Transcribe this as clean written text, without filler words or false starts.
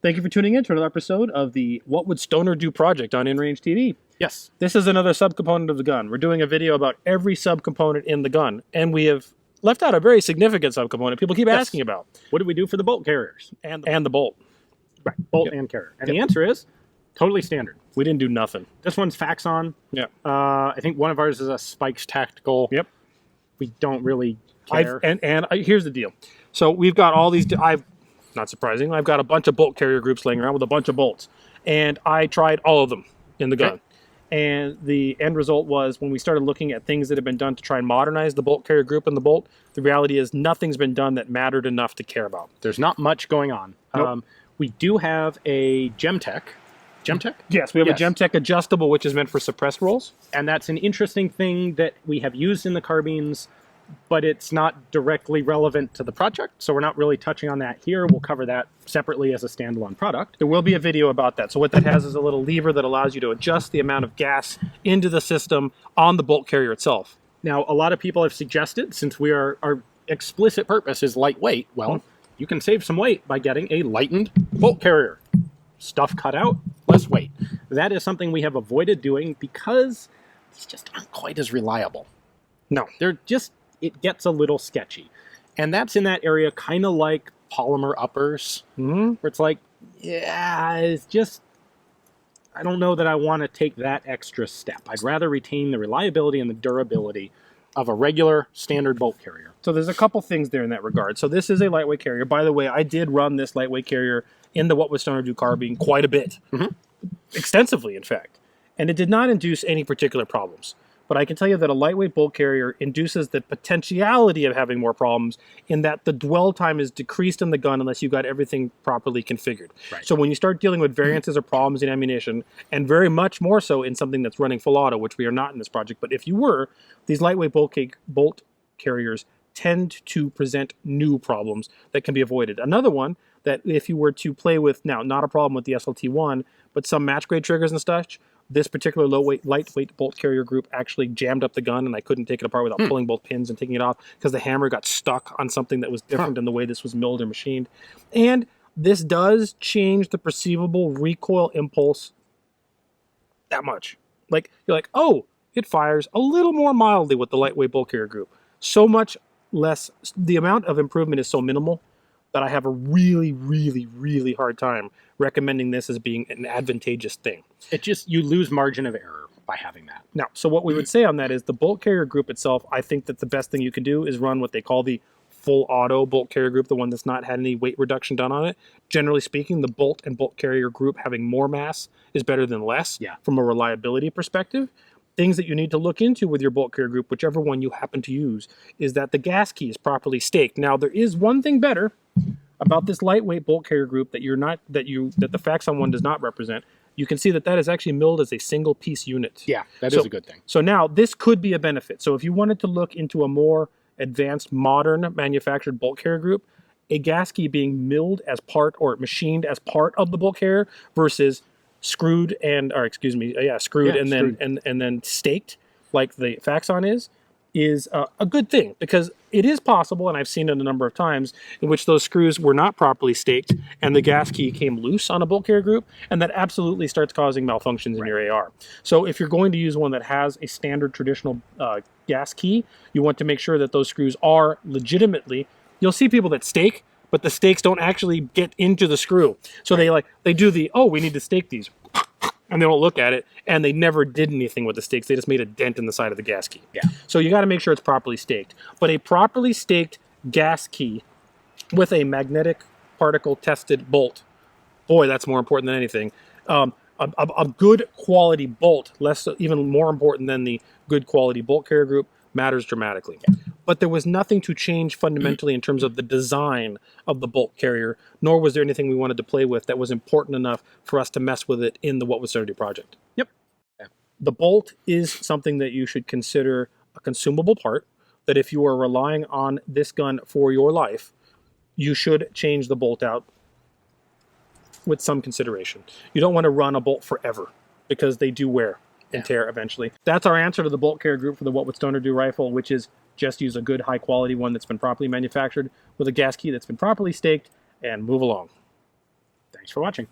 Thank you for tuning in to another episode of the What Would Stoner Do project on InRangeTV. Yes. This is another subcomponent of the gun. We're doing a video about every subcomponent in the gun, and we have left out a very significant subcomponent people keep asking about. What do we do for the bolt carriers? And the bolt. Right, bolt and carrier. And the answer is totally standard. We didn't do nothing. This one's Faxon. Yeah. I think one of ours is a Spikes Tactical. Yep. We don't really care. Here's the deal. So we've got all these... Not surprising. I've got a bunch of bolt carrier groups laying around with a bunch of bolts. And I tried all of them in the gun. Okay. And the end result was when we started looking at things that have been done to try and modernize the bolt carrier group and the bolt, the reality is nothing's been done that mattered enough to care about. There's not much going on. Nope. We do have a Gemtech. Gemtech? Yes, we have a Gemtech adjustable, which is meant for suppressed rolls. And that's an interesting thing that we have used in the carbines, but it's not directly relevant to the project, so we're not really touching on that here. We'll cover that separately as a standalone product. There will be a video about that. So what that has is a little lever that allows you to adjust the amount of gas into the system on the bolt carrier itself. Now, a lot of people have suggested, since our explicit purpose is lightweight, well, you can save some weight by getting a lightened bolt carrier. Stuff cut out, less weight. That is something we have avoided doing because these just aren't quite as reliable. No. It gets a little sketchy. And that's in that area kind of like polymer uppers, where it's like, yeah, it's just, I don't know that I want to take that extra step. I'd rather retain the reliability and the durability of a regular standard bolt carrier. So there's a couple things there in that regard. So this is a lightweight carrier. By the way, I did run this lightweight carrier in the What Would Stoner Do carbine quite a bit. Extensively, in fact. And it did not induce any particular problems. But I can tell you that a lightweight bolt carrier induces the potentiality of having more problems in that the dwell time is decreased in the gun unless you got everything properly configured. Right. So when you start dealing with variances or problems in ammunition, and very much more so in something that's running full auto, which we are not in this project, but if you were, these lightweight bolt carriers tend to present new problems that can be avoided. Another one that if you were to play with, now not a problem with the SLT1, but some match grade triggers and such, this particular lightweight bolt carrier group actually jammed up the gun, and I couldn't take it apart without pulling both pins and taking it off because the hammer got stuck on something that was different than the way this was milled or machined. And this does change the perceivable recoil impulse that much. Like, you're like, oh, it fires a little more mildly with the lightweight bolt carrier group. So much less, the amount of improvement is so minimal that I have a really, really, really hard time recommending this as being an advantageous thing. You lose margin of error by having that. Now, so what we would say on that is the bolt carrier group itself, I think that the best thing you can do is run what they call the full auto bolt carrier group, the one that's not had any weight reduction done on it. Generally speaking, the bolt and bolt carrier group having more mass is better than less from a reliability perspective. Things that you need to look into with your bolt carrier group, whichever one you happen to use, is that the gas key is properly staked. Now, there is one thing better about this lightweight bolt carrier group that the Faxon one does not represent. You can see that that is actually milled as a single piece unit. Yeah, that is a good thing. So now this could be a benefit. So if you wanted to look into a more advanced, modern manufactured bolt carrier group, a gas key being milled as part or machined as part of the bolt carrier versus screwed and then staked like the Faxon is a good thing, because it is possible, and I've seen it a number of times, in which those screws were not properly staked and the gas key came loose on a bolt carrier group, and that absolutely starts causing malfunctions in your AR. So if you're going to use one that has a standard traditional gas key, you want to make sure that those screws are legitimately, you'll see people that stake, but the stakes don't actually get into the screw. So they do the, oh, we need to stake these. And they don't look at it, and they never did anything with the stakes. They just made a dent in the side of the gas key. Yeah. So you got to make sure it's properly staked. But a properly staked gas key with a magnetic particle tested bolt, boy, that's more important than anything. A good quality bolt, even more important than the good quality bolt carrier group, matters dramatically. Yeah. But there was nothing to change fundamentally in terms of the design of the bolt carrier, nor was there anything we wanted to play with that was important enough for us to mess with it in the What Would Stoner Do project. Yep. Yeah. The bolt is something that you should consider a consumable part, that if you are relying on this gun for your life, you should change the bolt out with some consideration. You don't want to run a bolt forever because they do wear and tear eventually. That's our answer to the bolt carrier group for the What Would Stoner Do rifle, which is just use a good high quality one that's been properly manufactured with a gas key that's been properly staked and move along. Thanks for watching.